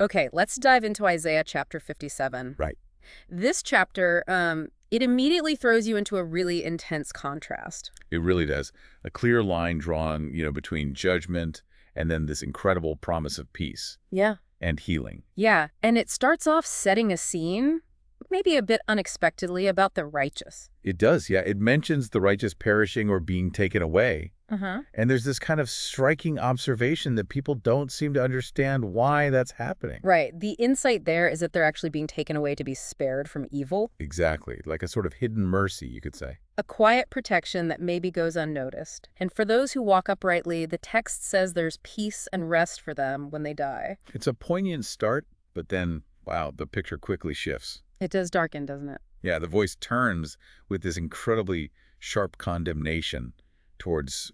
Okay, let's dive into Isaiah chapter 57. Right. This chapter, it immediately throws you into a really intense contrast. It really does. A clear line drawn, between judgment and then this incredible promise of peace Yeah. and healing. Yeah, and it starts off setting a scene, maybe a bit unexpectedly, about the righteous. It does, yeah. It mentions the righteous perishing or being taken away. Uh-huh. And there's this kind of striking observation that people don't seem to understand why that's happening. Right. The insight there is that they're actually being taken away to be spared from evil. Exactly. Like a sort of hidden mercy, you could say. A quiet protection that maybe goes unnoticed. And for those who walk uprightly, the text says there's peace and rest for them when they die. It's a poignant start, but then, wow, the picture quickly shifts. It does darken, doesn't it? Yeah, the voice turns with this incredibly sharp condemnation towards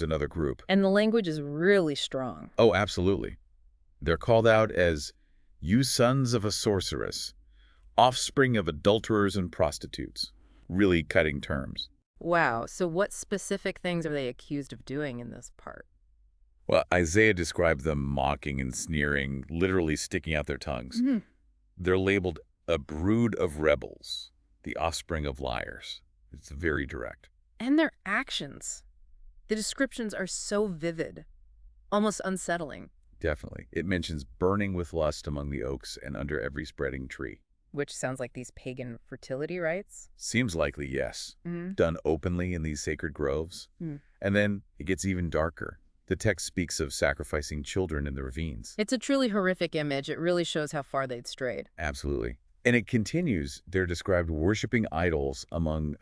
another group. And the language is really strong. Oh, absolutely. They're called out as, "You sons of a sorceress, offspring of adulterers and prostitutes." Really cutting terms. Wow. So what specific things are they accused of doing in this part? Well, Isaiah described them mocking and sneering, literally sticking out their tongues. Mhm. They're labeled a brood of rebels, the offspring of liars. It's very direct. And their actions. The descriptions are so vivid, almost unsettling, Definitely. It mentions burning with lust among the oaks and under every spreading tree. which sounds like these pagan fertility rites. Seems likely, yes. Mm-hmm. Done openly in these sacred groves. And then it gets even darker. The text speaks of sacrificing children in the ravines. It's a truly horrific image. It really shows how far they'd strayed. Absolutely. And it continues. They're described worshiping idols among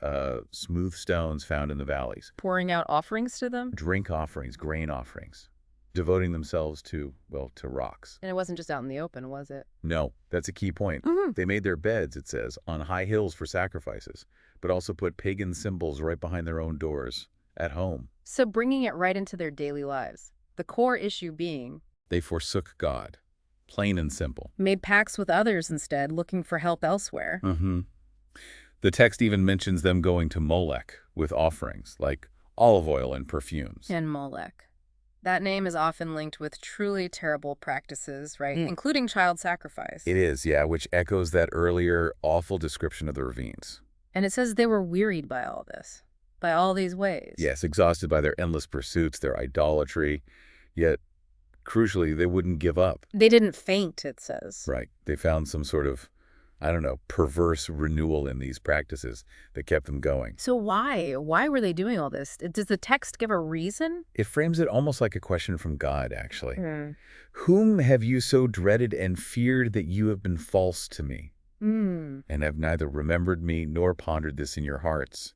smooth stones found in the valleys. Pouring out offerings to them? Drink offerings, grain offerings. Devoting themselves to rocks. And it wasn't just out in the open, was it? No, that's a key point. Mm-hmm. They made their beds, it says, on high hills for sacrifices, but also put pagan symbols right behind their own doors, at home. So bringing it right into their daily lives. The core issue being, They forsook God. Plain and simple. made pacts with others instead, looking for help elsewhere. Mm-hmm. The text even mentions them going to Molech with offerings, like olive oil and perfumes. And Molech. That name is often linked with truly terrible practices, right? Including child sacrifice. It is, yeah, which echoes that earlier awful description of the ravines. And it says they were wearied by all this, by all these ways. Yes, exhausted by their endless pursuits, their idolatry, yet, crucially, they wouldn't give up. They didn't faint, it says. Right. They found some sort of, perverse renewal in these practices that kept them going. So why? Why were they doing all this? Does the text give a reason? It frames it almost like a question from God, actually. Mm. Whom have you so dreaded and feared that you have been false to me, Mm. and have neither remembered me nor pondered this in your hearts?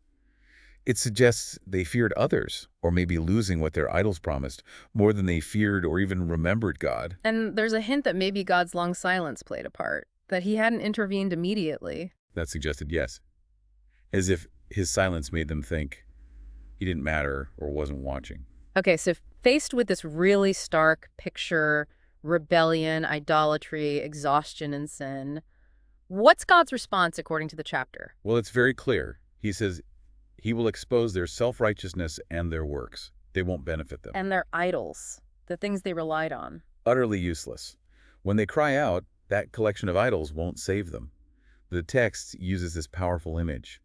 It suggests they feared others, or maybe losing what their idols promised, more than they feared or even remembered God. And there's a hint that maybe God's long silence played a part, that he hadn't intervened immediately. That suggested yes. As if his silence made them think he didn't matter or wasn't watching. Okay, so faced with this really stark picture, rebellion, idolatry, exhaustion, and sin, what's God's response according to the chapter? Well, it's very clear. He says he will expose their self-righteousness and their works. They won't benefit them. And their idols, the things they relied on. Utterly useless. When they cry out, that collection of idols won't save them. The text uses this powerful image.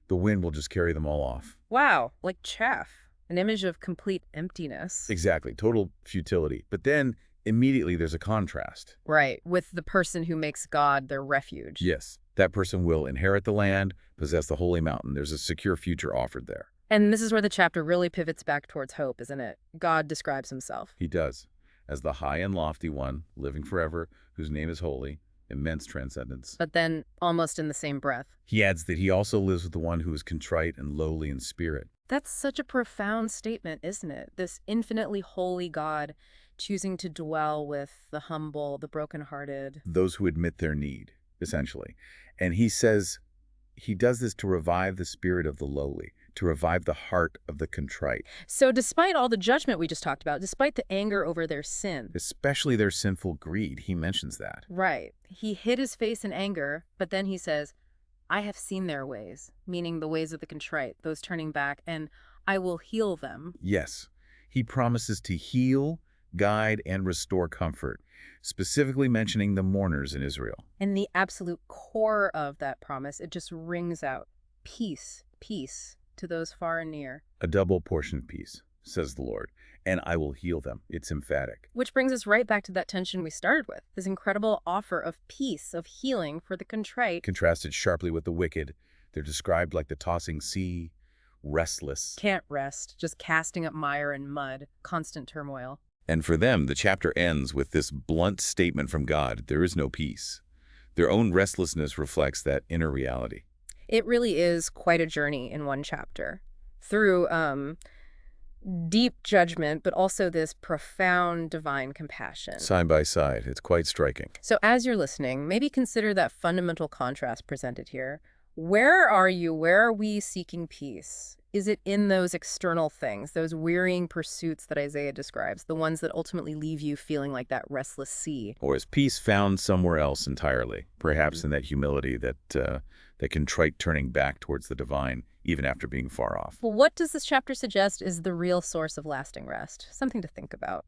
The wind will just carry them all off. Wow, like chaff, an image of complete emptiness. Exactly, total futility. But then, immediately there's a contrast. Right, with the person who makes God their refuge. Yes, that person will inherit the land, possess the holy mountain. There's a secure future offered there. And this is where the chapter really pivots back towards hope, isn't it? God describes himself. He does, as the high and lofty one, living forever, whose name is holy, immense transcendence. But then, almost in the same breath, He adds that he also lives with the one who is contrite and lowly in spirit. that's such a profound statement, isn't it? This infinitely holy God choosing to dwell with the humble, the brokenhearted. Those who admit their need, essentially. And he says he does this to revive the spirit of the lowly, to revive the heart of the contrite, So despite all the judgment we just talked about, despite the anger over their sin, especially their sinful greed. He mentions that. right, he hid his face in anger, but then he says, I have seen their ways, meaning the ways of the contrite, those turning back, and I will heal them. Yes, he promises to heal, guide, and restore comfort, specifically mentioning the mourners in Israel. And the absolute core of that promise, it just rings out. Peace, peace to those far and near. A double portion of peace, says the Lord, and I will heal them. It's emphatic. Which brings us right back to that tension we started with, this incredible offer of peace, of healing for the contrite. Contrasted sharply with the wicked, they're described like the tossing sea, restless. Can't rest, just casting up mire and mud, constant turmoil. And for them, the chapter ends with this blunt statement from God: there is no peace. Their own restlessness reflects that inner reality. It really is quite a journey in one chapter. Through deep judgment, but also this profound divine compassion. Side by side, it's quite striking. So as you're listening, maybe consider that fundamental contrast presented here. Where are you? Where are we seeking peace? Is it in those external things, those wearying pursuits that Isaiah describes, the ones that ultimately leave you feeling like that restless sea? Or is peace found somewhere else entirely, perhaps in that humility, that contrite turning back towards the divine, even after being far off? Well, what does this chapter suggest is the real source of lasting rest? Something to think about.